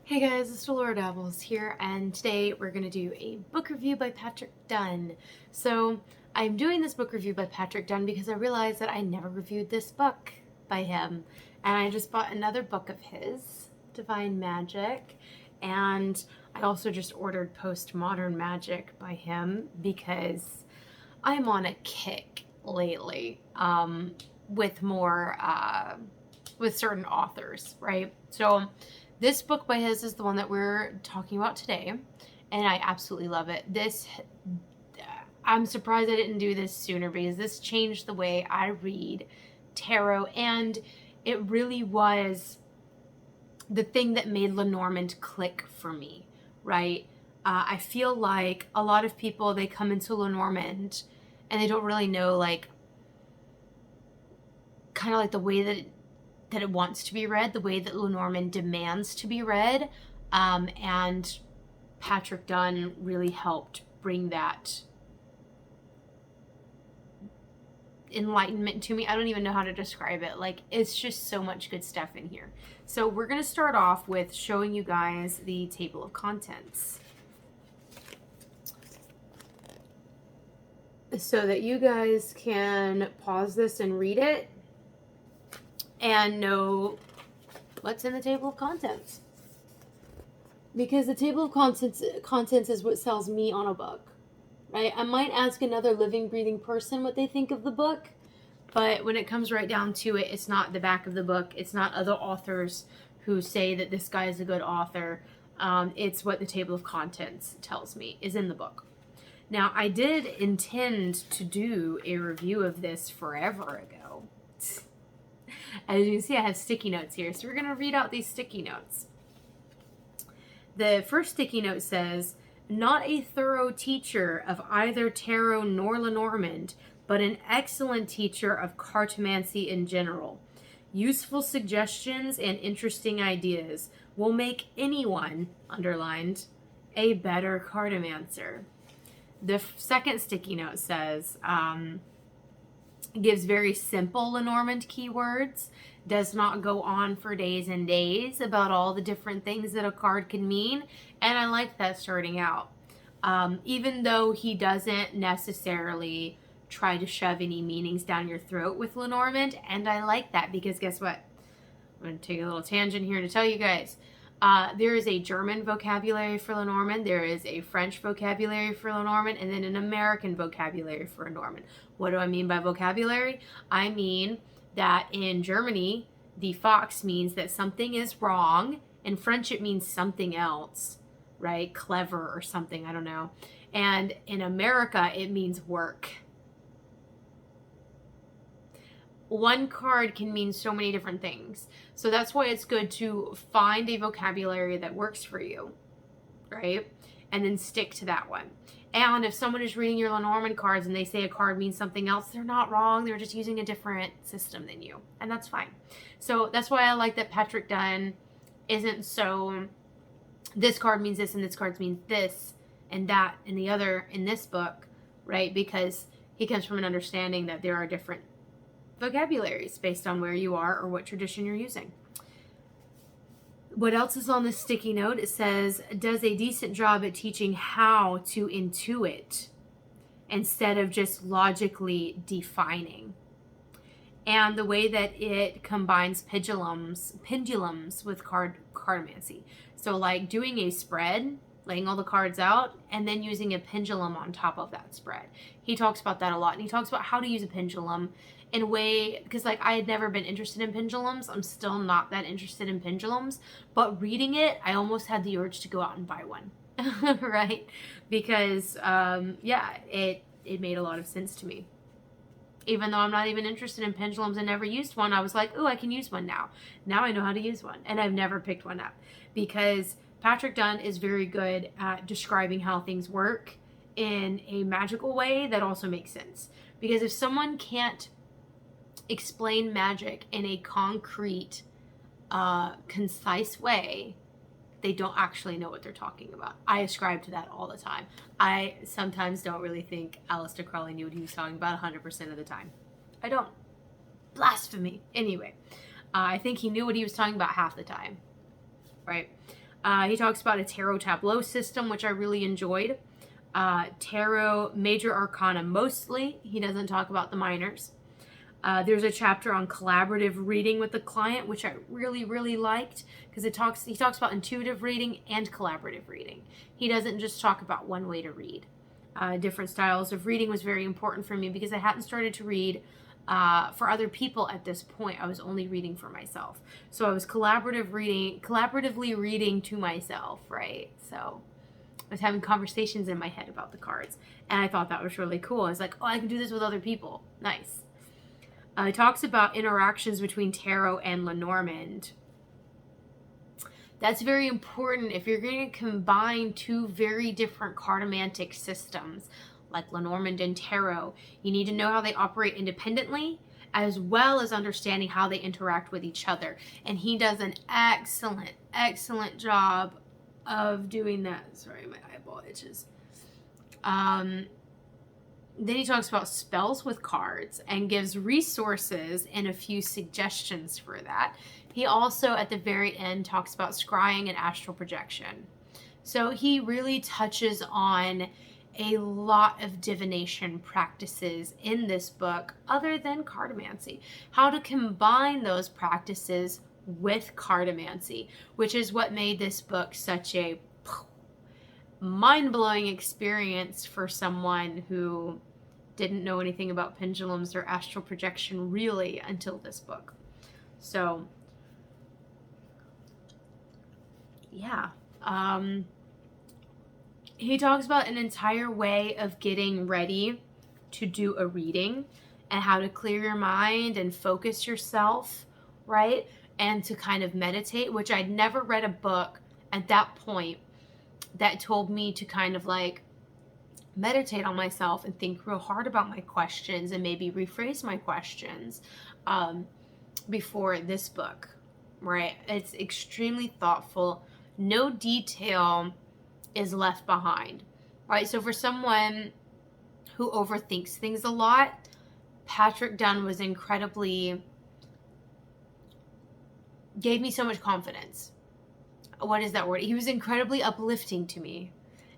Hey guys, it's Laura Davils here, and today we're going to do a book review by Patrick Dunn. So, I'm doing this book review by Patrick Dunn because I realized that I never reviewed this book by him. And I just bought another book of his, Divine Magic, and I also just ordered Postmodern Magic by him because I'm on a kick lately with more, with certain authors, right? So, this book by his is the one that we're talking about today, and I absolutely love it. I'm surprised I didn't do this sooner because this changed the way I read tarot, and it really was the thing that made Lenormand click for me, right? I feel like a lot of people, they come into Lenormand and they don't really know, like, kind of like the way that it wants to be read, the way that Lenormand demands to be read. And Patrick Dunn really helped bring that enlightenment to me. I don't even know how to describe it. Like, it's just so much good stuff in here. So we're going to start off with showing you guys the table of contents, so that you guys can pause this and read it and know what's in the table of contents. Because the table of contents is what sells me on a book, right? I might ask another living, breathing person what they think of the book, but when it comes right down to it, it's not the back of the book. It's not other authors who say that this guy is a good author. It's what the table of contents tells me is in the book. Now, I did intend to do a review of this forever ago. As you can see, I have sticky notes here, so we're going to read out these sticky notes. The first sticky note says, "Not a thorough teacher of either tarot nor Lenormand, but an excellent teacher of cartomancy in general. Useful suggestions and interesting ideas will make anyone," underlined, "a better cartomancer." The second sticky note says, gives very simple Lenormand keywords, does not go on for days and days about all the different things that a card can mean, and I like that starting out. Even though he doesn't necessarily try to shove any meanings down your throat with Lenormand, and I like that because guess what? I'm going to take a little tangent here to tell you guys. There is a German vocabulary for Lenormand, there is a French vocabulary for Lenormand, and then an American vocabulary for Lenormand. What do I mean by vocabulary? I mean that in Germany, the fox means that something is wrong. In French, it means something else, right? Clever or something, I don't know. And in America, it means work. One card can mean so many different things. So that's why it's good to find a vocabulary that works for you, right? And then stick to that one. And if someone is reading your Lenormand cards and they say a card means something else, they're not wrong. They're just using a different system than you. And that's fine. So that's why I like that Patrick Dunn isn't so, this card means this and this card means this and that and the other in this book, right? Because he comes from an understanding that there are different vocabularies based on where you are or what tradition you're using. What else is on this sticky note? It says, does a decent job at teaching how to intuit instead of just logically defining. And the way that it combines pendulums with cartomancy. So like doing a spread, laying all the cards out, and then using a pendulum on top of that spread. He talks about that a lot, and he talks about how to use a pendulum in a way, because like I had never been interested in pendulums. I'm still not that interested in pendulums, but reading it, I almost had the urge to go out and buy one, right? Because yeah, it made a lot of sense to me. Even though I'm not even interested in pendulums and never used one, I was like, oh, I can use one now. Now I know how to use one, and I've never picked one up because Patrick Dunn is very good at describing how things work in a magical way that also makes sense. Because if someone can't explain magic in a concrete, concise way, they don't actually know what they're talking about. I ascribe to that all the time. I sometimes don't really think Aleister Crowley knew what he was talking about 100% of the time. I don't. Blasphemy. Anyway, I think he knew what he was talking about half the time, right? He talks about a tarot tableau system, which I really enjoyed. Tarot major arcana mostly. He doesn't talk about the minors. There's a chapter on collaborative reading with the client, which I really, really liked, because he talks about intuitive reading and collaborative reading. He doesn't just talk about one way to read. Different styles of reading was very important for me because I hadn't started to read for other people at this point. I was only reading for myself. So I was collaboratively reading to myself, right? So I was having conversations in my head about the cards, and I thought that was really cool. I was like, oh, I can do this with other people. Nice. It talks about interactions between Tarot and Lenormand. That's very important if you're going to combine two very different cartomantic systems like Lenormand and Tarot. You need to know how they operate independently as well as understanding how they interact with each other. And he does an excellent, excellent job of doing that. Sorry, my eyeball itches. Then he talks about spells with cards and gives resources and a few suggestions for that. He also, at the very end, talks about scrying and astral projection. So he really touches on a lot of divination practices in this book, other than cartomancy. How to combine those practices with cartomancy, which is what made this book such a mind-blowing experience for someone who didn't know anything about pendulums or astral projection really until this book. So yeah, he talks about an entire way of getting ready to do a reading and how to clear your mind and focus yourself, right? And to kind of meditate, which I'd never read a book at that point that told me to kind of like meditate on myself and think real hard about my questions and maybe rephrase my questions before this book, right? It's extremely thoughtful. No detail is left behind, right? So for someone who overthinks things a lot, Patrick Dunn was gave me so much confidence. What is that word? He was incredibly uplifting to me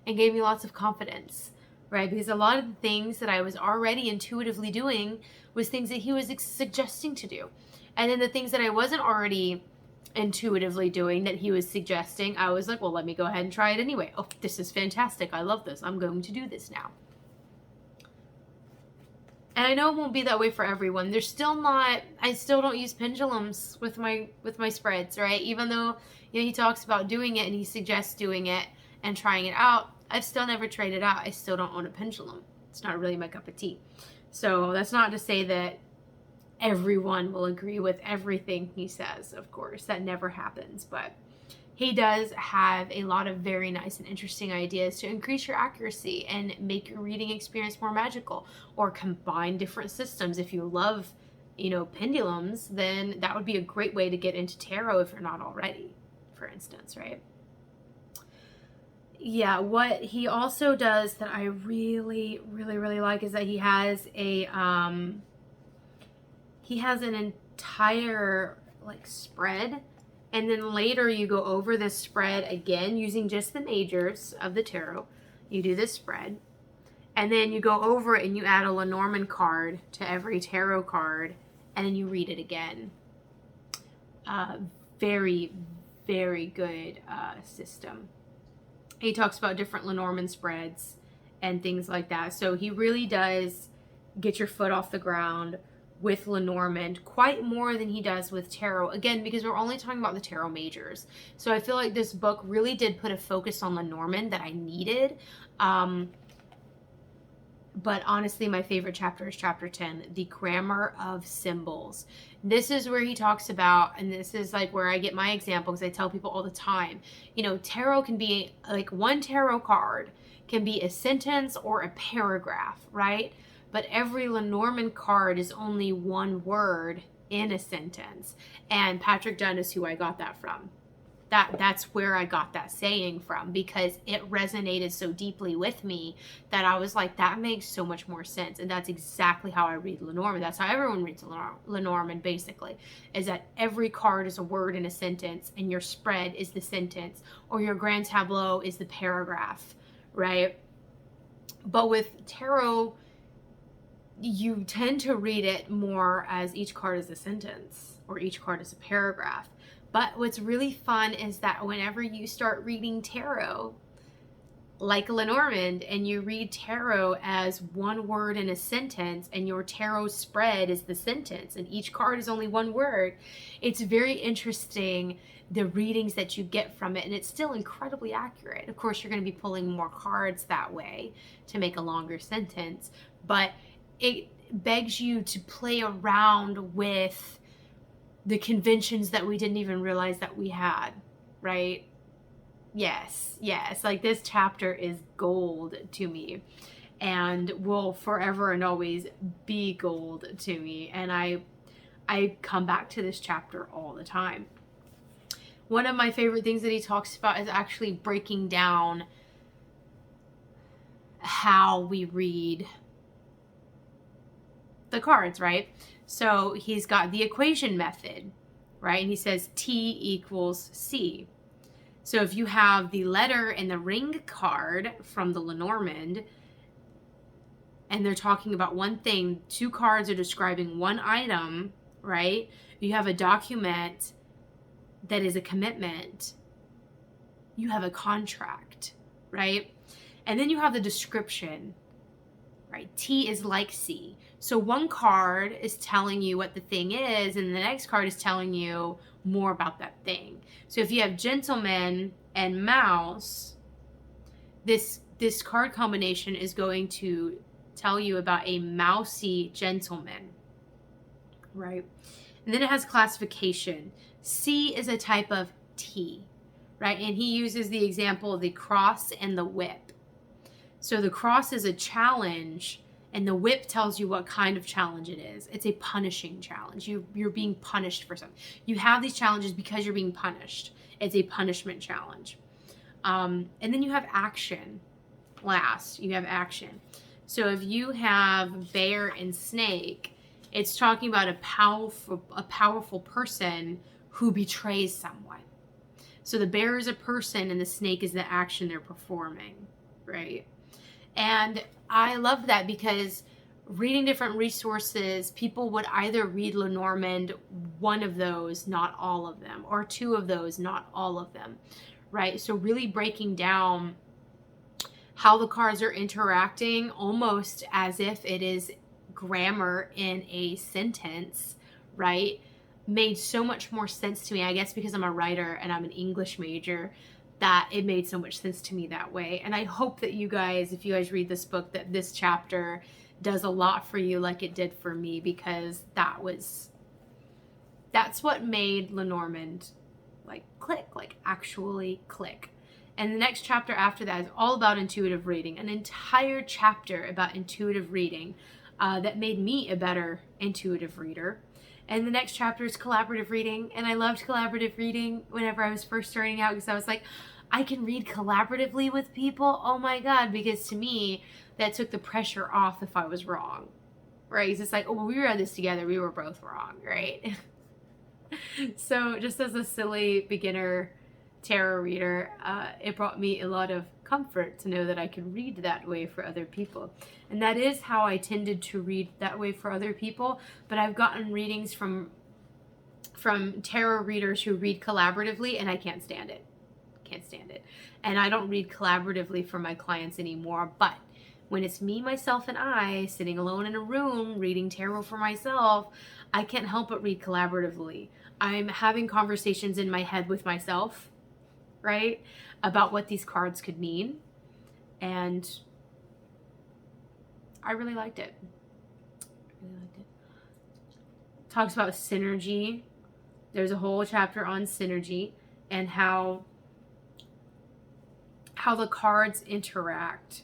and gave me lots of confidence, right? Because a lot of the things that I was already intuitively doing was things that he was suggesting to do. And then the things that I wasn't already intuitively doing that he was suggesting, I was like, well, let me go ahead and try it anyway. Oh, this is fantastic. I love this. I'm going to do this now. And I know it won't be that way for everyone. I still don't use pendulums with my spreads, right? Even though, he talks about doing it and he suggests doing it and trying it out, I've still never tried it out. I still don't own a pendulum. It's not really my cup of tea. So that's not to say that everyone will agree with everything he says, of course. That never happens. But he does have a lot of very nice and interesting ideas to increase your accuracy and make your reading experience more magical, or combine different systems. If you love, pendulums, then that would be a great way to get into tarot if you're not already, for instance, right? Yeah, what he also does that I really, really, really like is that he has an entire spread, and then later you go over this spread again using just the majors of the tarot. You do this spread, and then you go over it and you add a Lenormand card to every tarot card, and then you read it again. Very, very good system. He talks about different Lenormand spreads and things like that. So he really does get your foot off the ground with Lenormand quite more than he does with tarot. Again, because we're only talking about the tarot majors. So I feel like this book really did put a focus on Lenormand that I needed. But honestly, my favorite chapter is chapter 10, the grammar of symbols. This is where he talks about, and this is where I get my example, because I tell people all the time, tarot can be one tarot card can be a sentence or a paragraph, right? But every Lenormand card is only one word in a sentence. And Patrick Dunn is who I got that from. that's where I got that saying from, because it resonated so deeply with me that I was like, that makes so much more sense. And that's exactly how I read Lenormand. That's how everyone reads Lenormand, basically, is that every card is a word in a sentence, and your spread is the sentence, or your grand tableau is the paragraph, right? But with tarot, you tend to read it more as each card is a sentence or each card is a paragraph. But what's really fun is that whenever you start reading tarot, like Lenormand, and you read tarot as one word in a sentence, and your tarot spread is the sentence, and each card is only one word, it's very interesting, the readings that you get from it, and it's still incredibly accurate. Of course, you're going to be pulling more cards that way to make a longer sentence, but it begs you to play around with the conventions that we didn't even realize that we had, right? Yes. Like, this chapter is gold to me and will forever and always be gold to me. And I come back to this chapter all the time. One of my favorite things that he talks about is actually breaking down how we read the cards, right? So he's got the equation method, right? And he says T equals C. So if you have the letter and the ring card from the Lenormand, and they're talking about one thing, two cards are describing one item, right? You have a document that is a commitment. You have a contract, right? And then you have the description, right? T is like C. So one card is telling you what the thing is, and the next card is telling you more about that thing. So if you have gentleman and mouse, this card combination is going to tell you about a mousy gentleman, right? And then it has classification. C is a type of T, right? And he uses the example of the cross and the whip. So the cross is a challenge, and the whip tells you what kind of challenge it is. It's a punishing challenge. You're being punished for something. You have these challenges because you're being punished. It's a punishment challenge. And then you have action. Last, you have action. So if you have bear and snake, it's talking about a powerful person who betrays someone. So the bear is a person, and the snake is the action they're performing, right? And I love that, because reading different resources, people would either read Lenormand, one of those, not all of them, or two of those, not all of them, right? So really breaking down how the cards are interacting, almost as if it is grammar in a sentence, right? Made so much more sense to me, I guess because I'm a writer and I'm an English major, that it made so much sense to me that way. And I hope that you guys, if you guys read this book, that this chapter does a lot for you like it did for me, because that's what made Lenormand like click, like actually click. And the next chapter after that is all about intuitive reading, an entire chapter about intuitive reading that made me a better intuitive reader. And the next chapter is collaborative reading. And I loved collaborative reading whenever I was first starting out, because I was like, I can read collaboratively with people. Oh my God. Because to me, that took the pressure off if I was wrong, right? It's just like, oh, well, we read this together. We were both wrong, right? So just as a silly beginner tarot reader, it brought me a lot of comfort to know that I could read that way for other people. And that is how I tended to read that way for other people. But I've gotten readings from tarot readers who read collaboratively, and I can't stand it. And I don't read collaboratively for my clients anymore. But when it's me, myself, and I sitting alone in a room reading tarot for myself, I can't help but read collaboratively. I'm having conversations in my head with myself, right, about what these cards could mean. And I really liked it. Talks about synergy. There's a whole chapter on synergy and how the cards interact.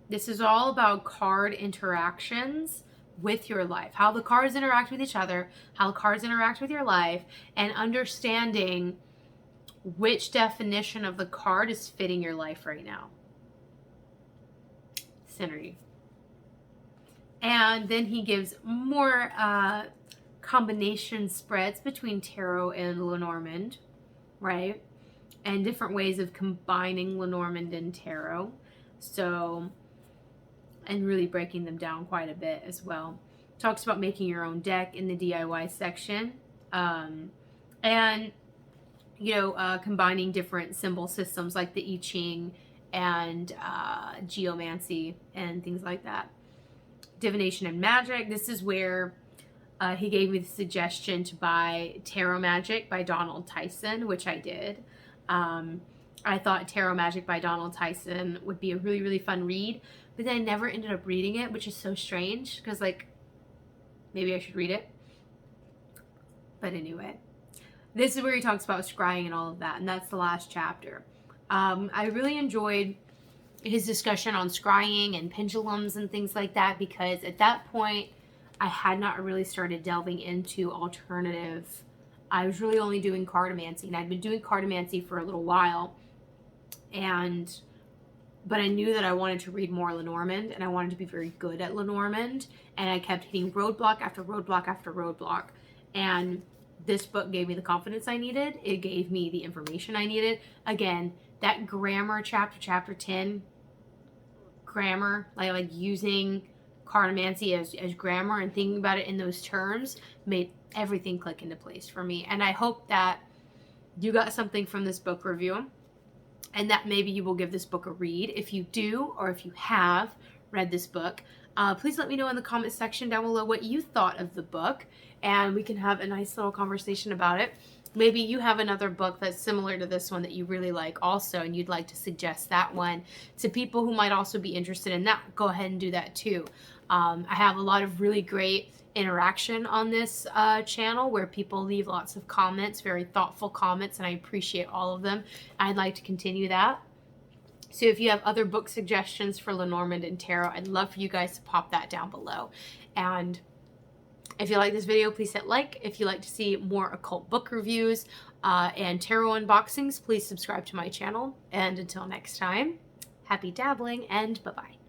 This is all about card interactions with your life, how the cards interact with each other, how cards interact with your life, and understanding which definition of the card is fitting your life right now. Synergy. And then he gives more combination spreads between Tarot and Lenormand, right? And different ways of combining Lenormand and Tarot. So, and really breaking them down quite a bit as well. Talks about making your own deck in the DIY section. And, you know, combining different symbol systems like the I Ching and geomancy and things like that. Divination and magic. This is where he gave me the suggestion to buy Tarot Magic by Donald Tyson, which I did. I thought Tarot Magic by Donald Tyson would be a really, really fun read, but then I never ended up reading it, which is so strange because, like, maybe I should read it. But anyway, this is where he talks about scrying and all of that, and that's the last chapter. I really enjoyed his discussion on scrying and pendulums and things like that, because at that point I had not really started delving into alternative. I was really only doing cartomancy, and I'd been doing cartomancy for a little while, but I knew that I wanted to read more Lenormand, and I wanted to be very good at Lenormand, and I kept hitting roadblock after roadblock after roadblock, and this book gave me the confidence I needed. It gave me the information I needed. Again, that grammar chapter 10, grammar, like using cartomancy as grammar and thinking about it in those terms made everything click into place for me. And I hope that you got something from this book review, and that maybe you will give this book a read. If you do, or if you have read this book, please let me know in the comment section down below what you thought of the book, and we can have a nice little conversation about it. Maybe you have another book that's similar to this one that you really like also, and you'd like to suggest that one to people who might also be interested in that. Go ahead and do that too. I have a lot of really great interaction on this channel where people leave lots of comments, very thoughtful comments, and I appreciate all of them. I'd like to continue that. So if you have other book suggestions for Lenormand and Tarot, I'd love for you guys to pop that down below. And if you like this video, please hit like. If you like to see more occult book reviews and tarot unboxings, please subscribe to my channel. And until next time, happy dabbling and bye-bye.